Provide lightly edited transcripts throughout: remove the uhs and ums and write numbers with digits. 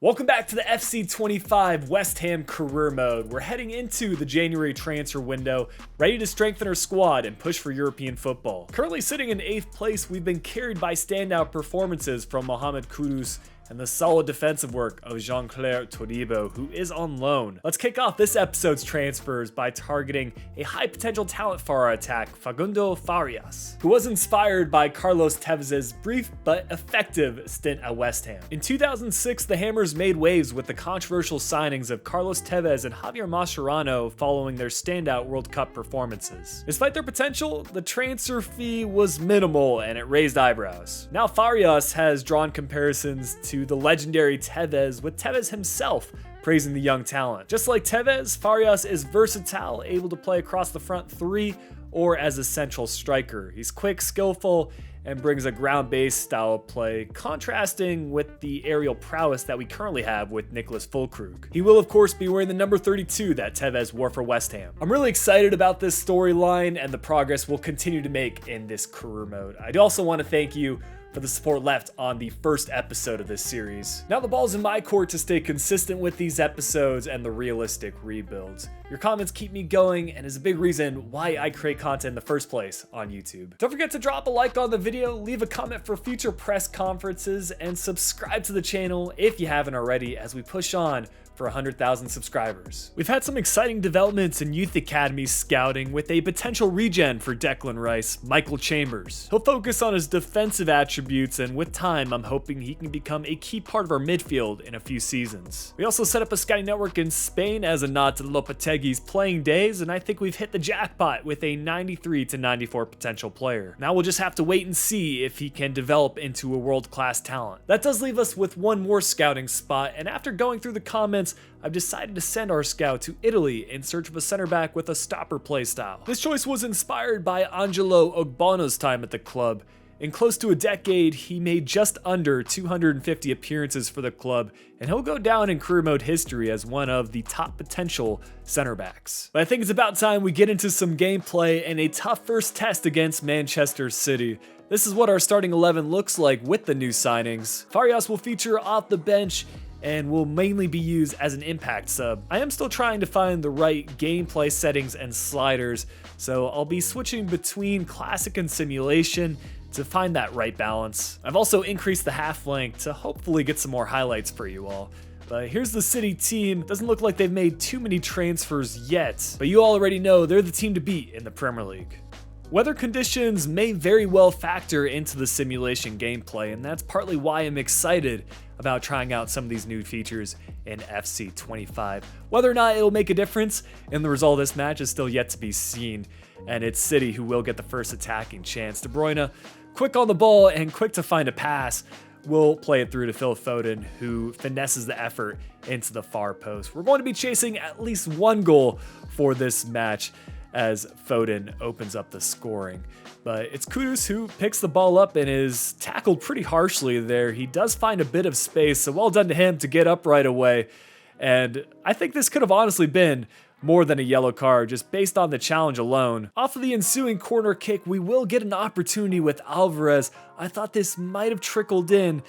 Welcome back to the FC25 West Ham career mode. We're heading into the January transfer window, ready to strengthen our squad and push for European football. Currently sitting in 8th place, we've been carried by standout performances from Mohamed Kudus and the solid defensive work of Jean-Claire Todibo, who is on loan. Let's kick off this episode's transfers by targeting a high potential talent for our attack, Facundo Farias, who was inspired by Carlos Tevez's brief but effective stint at West Ham. In 2006, the Hammers made waves with the controversial signings of Carlos Tevez and Javier Mascherano following their standout World Cup performances. Despite their potential, the transfer fee was minimal and it raised eyebrows. Now Farias has drawn comparisons to the legendary Tevez, with Tevez himself praising the young talent. Just like Tevez, Farias is versatile, able to play across the front three or as a central striker. He's quick, skillful, and brings a ground-based style of play, contrasting with the aerial prowess that we currently have with Nicholas Füllkrug. He will, of course, be wearing the number 32 that Tevez wore for West Ham. I'm really excited about this storyline and the progress we'll continue to make in this career mode. I do also want to thank you for the support left on the first episode of this series. Now the ball's in my court to stay consistent with these episodes and the realistic rebuilds. Your comments keep me going and is a big reason why I create content in the first place on YouTube. Don't forget to drop a like on the video, leave a comment for future press conferences, and subscribe to the channel if you haven't already as we push on for 100,000 subscribers. We've had some exciting developments in youth academy scouting with a potential regen for Declan Rice, Michael Chambers. He'll focus on his defensive attributes, and with time, I'm hoping he can become a key part of our midfield in a few seasons. We also set up a scouting network in Spain as a nod to Lopetegui's playing days, and I think we've hit the jackpot with a 93 to 94 potential player. Now we'll just have to wait and see if he can develop into a world-class talent. That does leave us with one more scouting spot, and after going through the comments, I've decided to send our scout to Italy in search of a center back with a stopper play style. This choice was inspired by Angelo Ogbono's time at the club. In close to a decade, he made just under 250 appearances for the club, and he'll go down in career mode history as one of the top potential center backs. But I think it's about time we get into some gameplay and a tough first test against Manchester City. This is what our starting 11 looks like with the new signings. Farias will feature off the bench and will mainly be used as an impact sub. I am still trying to find the right gameplay settings and sliders, so I'll be switching between classic and simulation to find that right balance. I've also increased the half length to hopefully get some more highlights for you all. But here's the City team. Doesn't look like they've made too many transfers yet, but you already know they're the team to beat in the Premier League. Weather conditions may very well factor into the simulation gameplay, and that's partly why I'm excited about trying out some of these new features in FC25. Whether or not it'll make a difference in the result of this match is still yet to be seen, and it's City who will get the first attacking chance. De Bruyne, quick on the ball and quick to find a pass, will play it through to Phil Foden, who finesses the effort into the far post. We're going to be chasing at least one goal for this match as Foden opens up the scoring. But it's Kudus who picks the ball up and is tackled pretty harshly there. He does find a bit of space, so well done to him to get up right away. And I think this could have honestly been more than a yellow card, just based on the challenge alone. Off of the ensuing corner kick, we will get an opportunity with Alvarez. I thought this might have trickled in,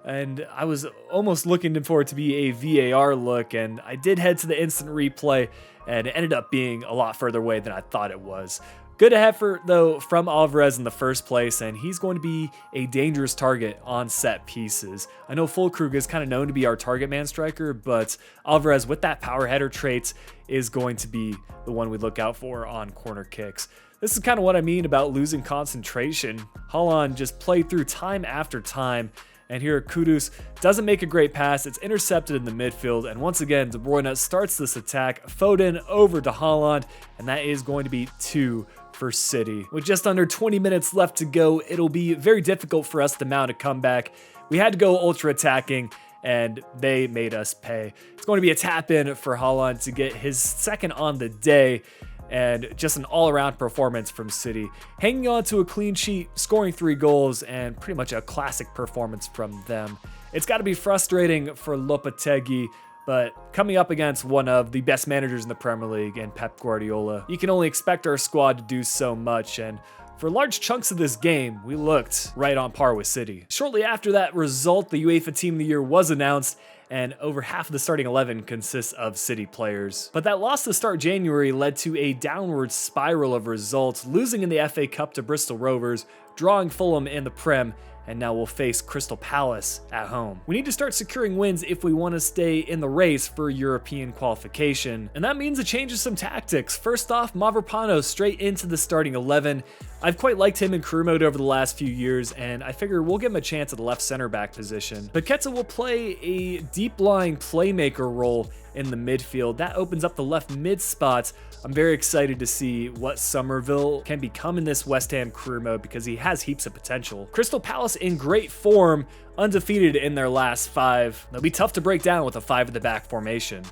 and I was almost looking for it to be a VAR look, and I did head to the instant replay, and it ended up being a lot further away than I thought it was. Good effort, though, from Alvarez in the first place, and he's going to be a dangerous target on set pieces. I know Füllkrug is kind of known to be our target man striker, but Alvarez, with that power header traits, is going to be the one we look out for on corner kicks. This is kind of what I mean about losing concentration. Haaland just played through time after time, and here Kudus doesn't make a great pass. It's intercepted in the midfield, and once again, De Bruyne starts this attack. Foden over to Haaland, and that is going to be 2 for City. With just under 20 minutes left to go, it'll be very difficult for us to mount a comeback. We had to go ultra attacking, and they made us pay. It's going to be a tap in for Haaland to get his second on the day, and just an all-around performance from City. Hanging on to a clean sheet, scoring 3 goals, and pretty much a classic performance from them. It's got to be frustrating for Lopetegui, but coming up against one of the best managers in the Premier League and Pep Guardiola, you can only expect our squad to do so much, and for large chunks of this game, we looked right on par with City. Shortly after that result, the UEFA Team of the Year was announced, and over half of the starting 11 consists of City players. But that loss to start January led to a downward spiral of results, losing in the FA Cup to Bristol Rovers, drawing Fulham in the Prem, and now we'll face Crystal Palace at home. We need to start securing wins if we want to stay in the race for European qualification, and that means a change of some tactics. First off, Mavropanos straight into the starting 11. I've quite liked him in career mode over the last few years, and I figure we'll give him a chance at the left center back position. Paqueta will play a deep-lying playmaker role in the midfield. That opens up the left mid spot. I'm very excited to see what Somerville can become in this West Ham career mode because he has heaps of potential. Crystal Palace in great form, undefeated in their last 5. They'll be tough to break down with a 5 at the back formation.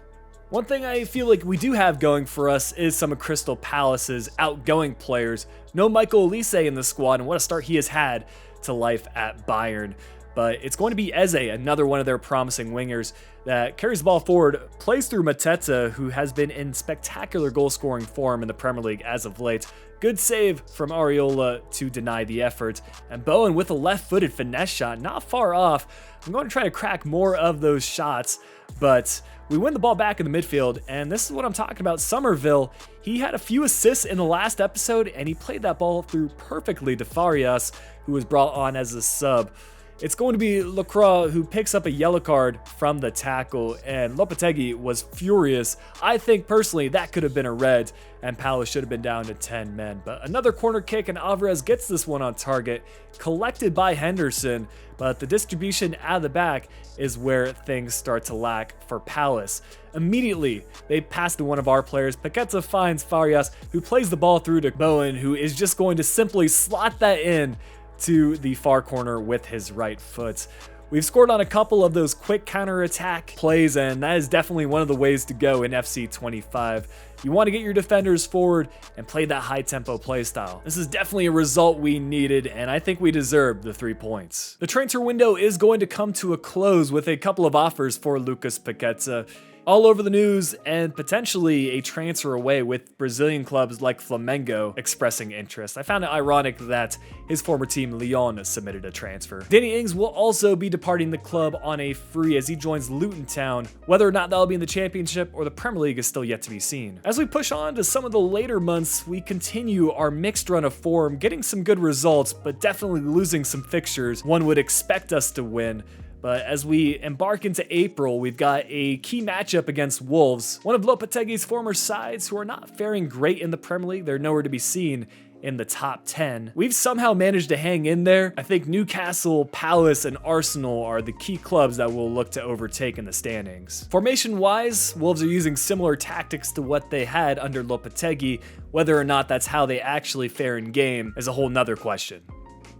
One thing I feel like we do have going for us is some of Crystal Palace's outgoing players. No Michael Olise in the squad, and what a start he has had to life at Bayern. But it's going to be Eze, another one of their promising wingers that carries the ball forward, plays through Mateta, who has been in spectacular goal-scoring form in the Premier League as of late. Good save from Areola to deny the effort, and Bowen with a left-footed finesse shot, not far off. I'm going to try to crack more of those shots, but we win the ball back in the midfield, and this is what I'm talking about. Somerville, he had a few assists in the last episode, and he played that ball through perfectly to Farias, who was brought on as a sub. It's going to be Lacroix who picks up a yellow card from the tackle, and Lopetegui was furious. I think personally that could have been a red, and Palace should have been down to 10 men. But another corner kick, and Alvarez gets this one on target, collected by Henderson, but the distribution out of the back is where things start to lack for Palace. Immediately, they pass to one of our players. Paqueta finds Farias, who plays the ball through to Bowen, who is just going to simply slot that in to the far corner with his right foot. We've scored on a couple of those quick counter-attack plays, and that is definitely one of the ways to go in FC 25. You want to get your defenders forward and play that high-tempo play style. This is definitely a result we needed, and I think we deserved the 3 points. The transfer window is going to come to a close with a couple of offers for Lucas Paqueta. All over the news, and potentially a transfer away, with Brazilian clubs like Flamengo expressing interest. I found it ironic that his former team Lyon submitted a transfer. Danny Ings will also be departing the club on a free as he joins Luton Town. Whether or not that'll be in the Championship or the Premier League is still yet to be seen. As we push on to some of the later months, we continue our mixed run of form, getting some good results, but definitely losing some fixtures one would expect us to win. But as we embark into April, we've got a key matchup against Wolves, one of Lopetegui's former sides who are not faring great in the Premier League. They're nowhere to be seen in the top 10. We've somehow managed to hang in there. I think Newcastle, Palace, and Arsenal are the key clubs that we'll look to overtake in the standings. Formation-wise, Wolves are using similar tactics to what they had under Lopetegui. Whether or not that's how they actually fare in game is a whole nother question.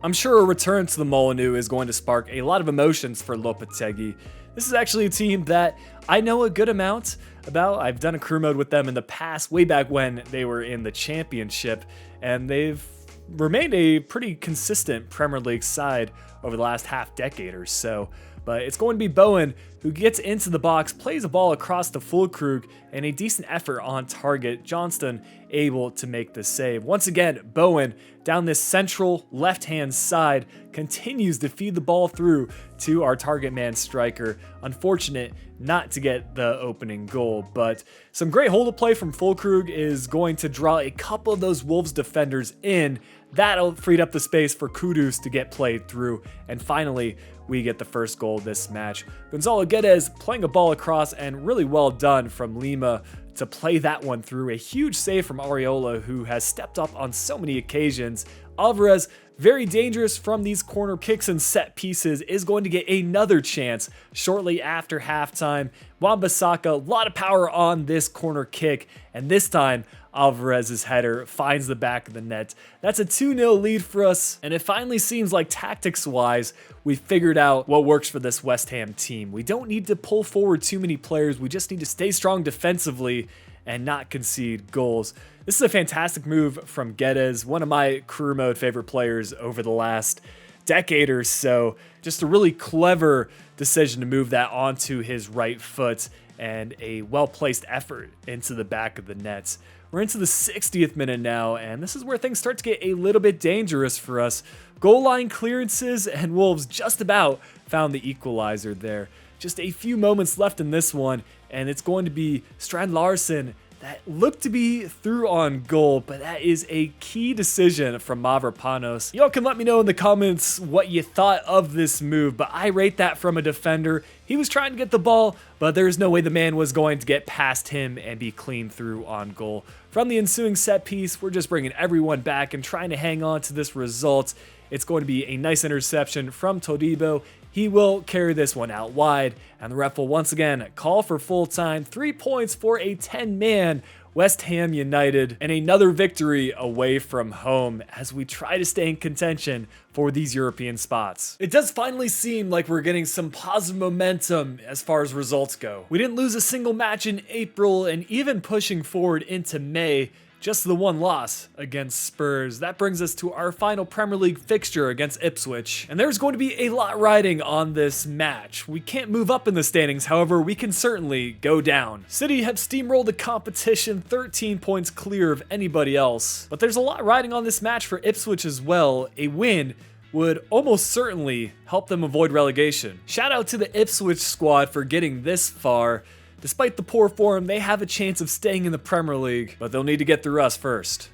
I'm sure a return to the Molineux is going to spark a lot of emotions for Lopetegui. This is actually a team that I know a good amount about. I've done a career mode with them in the past, way back when they were in the Championship, and they've remained a pretty consistent Premier League side over the last half decade or so. But it's going to be Bowen who gets into the box, plays a ball across to Fulkrug, and a decent effort on target. Johnston able to make the save. Once again, Bowen down this central left-hand side continues to feed the ball through to our target man striker. Unfortunate not to get the opening goal, but some great hold of play from Fulkrug is going to draw a couple of those Wolves defenders in. That'll free up the space for Kudus to get played through, and finally we get the first goal of this match. Gonzalo Guedes playing a ball across, and really well done from Lima to play that one through. A huge save from Areola, who has stepped up on so many occasions. Alvarez, very dangerous from these corner kicks and set pieces, is going to get another chance shortly after halftime. Wan-Bissaka, a lot of power on this corner kick, and this time Alvarez's header finds the back of the net. That's a 2-0 lead for us, and it finally seems like tactics-wise, we figured out what works for this West Ham team. We don't need to pull forward too many players. We just need to stay strong defensively and not concede goals. This is a fantastic move from Guedes, one of my career mode favorite players over the last decade or so. Just a really clever decision to move that onto his right foot, and a well-placed effort into the back of the net. We're into the 60th minute now, and this is where things start to get a little bit dangerous for us. Goal line clearances, and Wolves just about found the equalizer there. Just a few moments left in this one, and it's going to be Strand Larsen that looked to be through on goal, but that is a key decision from Mavropanos. Y'all can let me know in the comments what you thought of this move, but I rate that from a defender. He was trying to get the ball, but there's no way the man was going to get past him and be clean through on goal. From the ensuing set piece, we're just bringing everyone back and trying to hang on to this result. It's going to be a nice interception from Todibo. He will carry this one out wide, and the ref will once again call for full time. 3 points for a 10-man West Ham United, and another victory away from home as we try to stay in contention for these European spots. It does finally seem like we're getting some positive momentum as far as results go. We didn't lose a single match in April, and even pushing forward into May, just the one loss against Spurs. That brings us to our final Premier League fixture against Ipswich. And there's going to be a lot riding on this match. We can't move up in the standings, however, we can certainly go down. City have steamrolled the competition, 13 points clear of anybody else. But there's a lot riding on this match for Ipswich as well. A win would almost certainly help them avoid relegation. Shout out to the Ipswich squad for getting this far. Despite the poor form, they have a chance of staying in the Premier League, but they'll need to get through us first.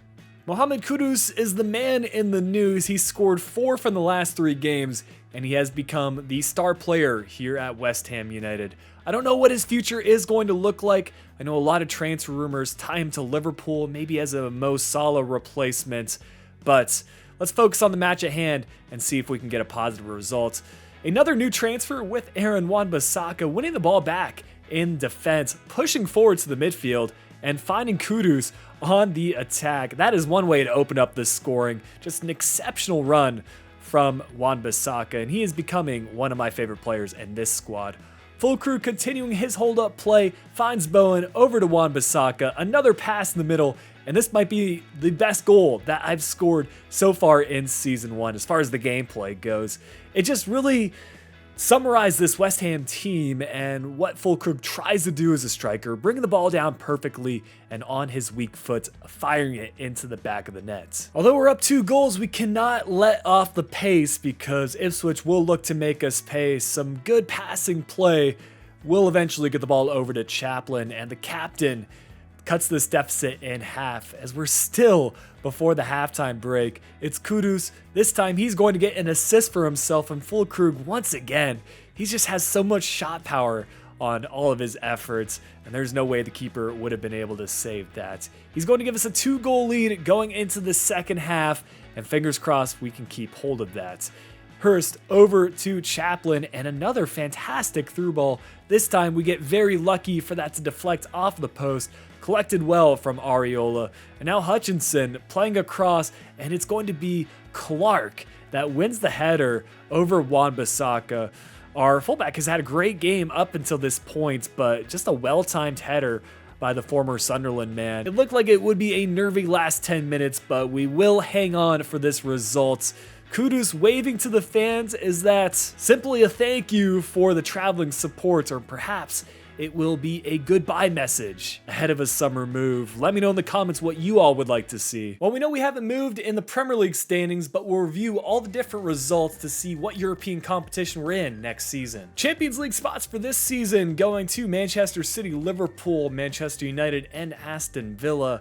Mohamed Kudus is the man in the news. He scored 4 from the last 3 games, and he has become the star player here at West Ham United. I don't know what his future is going to look like. I know a lot of transfer rumors tie him to Liverpool, maybe as a Mo Salah replacement, but let's focus on the match at hand and see if we can get a positive result. Another new transfer with Aaron Wan-Bissaka winning the ball back in defense, pushing forward to the midfield, and finding Kudus on the attack. That is one way to open up the scoring. Just an exceptional run from Wan-Bissaka, and he is becoming one of my favorite players in this squad. Full Crew continuing his hold-up play, finds Bowen over to Wan-Bissaka, another pass in the middle, and this might be the best goal that I've scored so far in Season 1 as far as the gameplay goes. It just really summarize this West Ham team and what Fulkrug tries to do as a striker, bringing the ball down perfectly and on his weak foot, firing it into the back of the net. Although we're up 2 goals, we cannot let off the pace because Ipswich will look to make us pay. Some good passing play will eventually get the ball over to Chaplin, and the captain cuts this deficit in half as we're still before the halftime break. It's Kudus. This time he's going to get an assist for himself, and Fulkrug once again, he just has so much shot power on all of his efforts, and there's no way the keeper would have been able to save that. He's going to give us a 2-goal lead going into the second half, and fingers crossed we can keep hold of that. Hurst over to Chaplin, and another fantastic through ball. This time we get very lucky for that to deflect off the post, collected well from Areola, and now Hutchinson playing across, and it's going to be Clark that wins the header over Wan-Bissaka. Our fullback has had a great game up until this point, but just a well-timed header by the former Sunderland man. It looked like it would be a nervy last 10 minutes, but we will hang on for this result. Kudus waving to the fans. Is that simply a thank you for the traveling support, or perhaps it will be a goodbye message ahead of a summer move? Let me know in the comments what you all would like to see. Well, we know we haven't moved in the Premier League standings, but we'll review all the different results to see what European competition we're in next season. Champions League spots for this season going to Manchester City, Liverpool, Manchester United, and Aston Villa.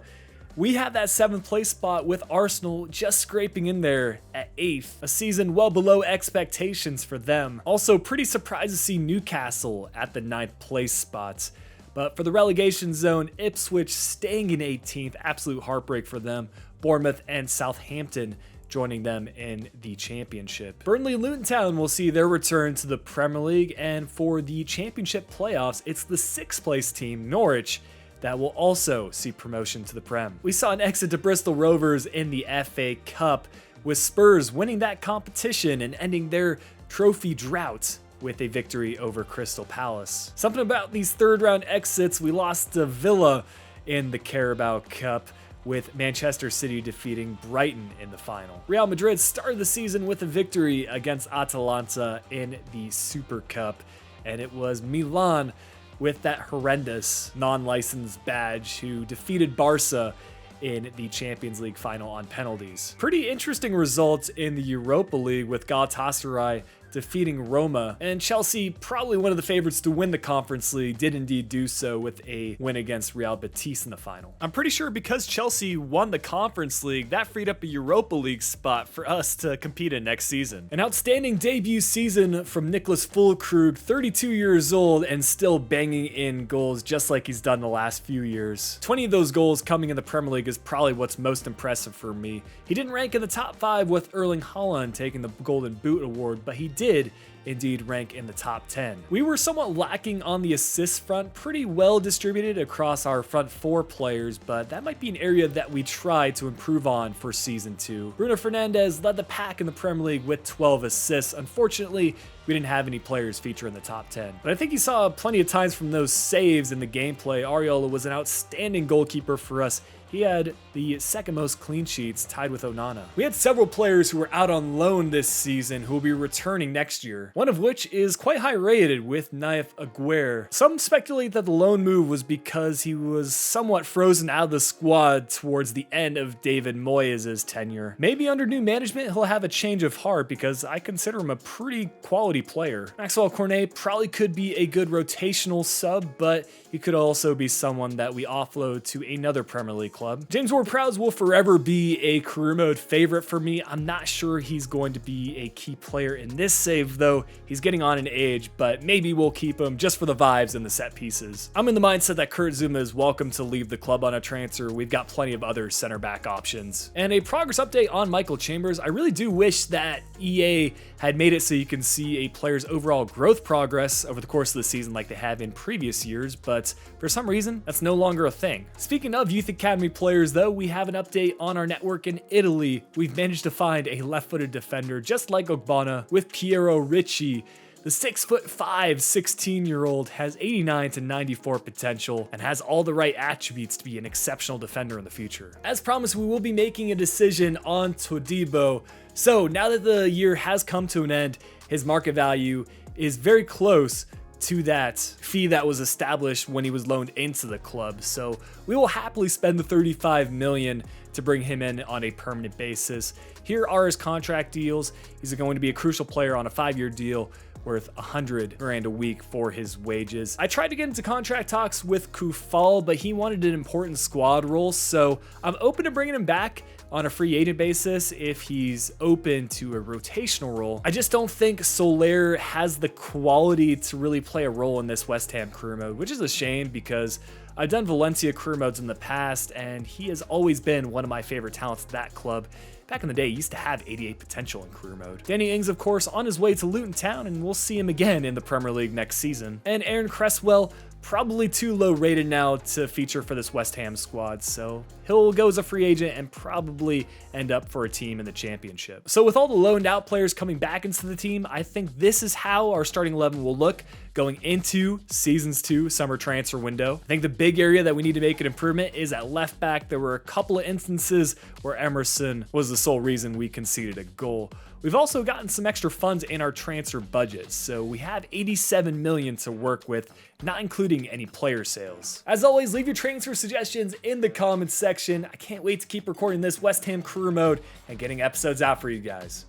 We have that 7th place spot with Arsenal just scraping in there at 8th, a season well below expectations for them. Also pretty surprised to see Newcastle at the 9th place spot. But for the relegation zone, Ipswich staying in 18th, absolute heartbreak for them. Bournemouth and Southampton joining them in the championship. Burnley and Luton Town will see their return to the Premier League, and for the championship playoffs, it's the 6th place team, Norwich, that will also see promotion to the Prem. We saw an exit to Bristol Rovers in the FA Cup, with Spurs winning that competition and ending their trophy drought with a victory over Crystal Palace. Something about these 3rd round exits, we lost to Villa in the Carabao Cup, with Manchester City defeating Brighton in the final. Real Madrid started the season with a victory against Atalanta in the Super Cup, and it was Milan with that horrendous non-licensed badge who defeated Barca in the Champions League final on penalties. Pretty interesting results in the Europa League, with Galatasaray defeating Roma, and Chelsea, probably one of the favorites to win the Conference League, did indeed do so with a win against Real Betis in the final. I'm pretty sure because Chelsea won the Conference League, that freed up a Europa League spot for us to compete in next season. An outstanding debut season from Nicholas Füllkrug, 32 years old and still banging in goals just like he's done the last few years. 20 of those goals coming in the Premier League is probably what's most impressive for me. He didn't rank in the top 5 with Erling Haaland taking the Golden Boot award, but he did indeed rank in the top 10. We were somewhat lacking on the assist front, pretty well distributed across our front 4 players, but that might be an area that we try to improve on for season 2. Bruno Fernandes led the pack in the Premier League with 12 assists. Unfortunately, we didn't have any players feature in the top 10. But I think you saw plenty of times from those saves in the gameplay. Areola was an outstanding goalkeeper for us. He had the second most clean sheets, tied with Onana. We had several players who were out on loan this season who will be returning next year, one of which is quite high rated with Naif Aguirre. Some speculate that the loan move was because he was somewhat frozen out of the squad towards the end of David Moyes' tenure. Maybe under new management he'll have a change of heart, because I consider him a pretty quality player. Maxwell Cornet probably could be a good rotational sub, but he could also be someone that we offload to another Premier League club. James Ward-Prowse will forever be a career mode favorite for me. I'm not sure he's going to be a key player in this save, though. He's getting on in age, but maybe we'll keep him just for the vibes and the set pieces. I'm in the mindset that Kurt Zouma is welcome to leave the club on a transfer. We've got plenty of other center back options. And a progress update on Michael Chambers. I really do wish that EA had made it so you can see a player's overall growth progress over the course of the season like they have in previous years, but for some reason, that's no longer a thing. Speaking of Youth Academy players, though, we have an update on our network in Italy. We've managed to find a left-footed defender just like Ogbonna with Piero Ricci. The 6'5", 16-year-old has 89 to 94 potential and has all the right attributes to be an exceptional defender in the future. As promised, we will be making a decision on Todibo. So now that the year has come to an end, his market value is very close to that fee that was established when he was loaned into the club. So we will happily spend the 35 million to bring him in on a permanent basis. Here are his contract deals. He's going to be a crucial player on a 5-year deal worth 100 grand a week for his wages. I tried to get into contract talks with Kufal, but he wanted an important squad role, so I'm open to bringing him back on a free agent basis if he's open to a rotational role. I just don't think Soler has the quality to really play a role in this West Ham career mode, which is a shame because I've done Valencia career modes in the past and he has always been one of my favorite talents at that club. Back in the day, he used to have 88 potential in career mode. Danny Ings, of course, on his way to Luton Town, and we'll see him again in the Premier League next season. And Aaron Cresswell, probably too low rated now to feature for this West Ham squad, so he'll go as a free agent and probably end up for a team in the championship. So with all the loaned out players coming back into the team, I think this is how our starting 11 will look going into Seasons 2 summer transfer window. I think the big area that we need to make an improvement is at left back. There were a couple of instances where Emerson was the sole reason we conceded a goal. We've also gotten some extra funds in our transfer budget, so we have 87 million to work with, not including any player sales. As always, leave your transfer suggestions in the comments section. I can't wait to keep recording this West Ham career mode and getting episodes out for you guys.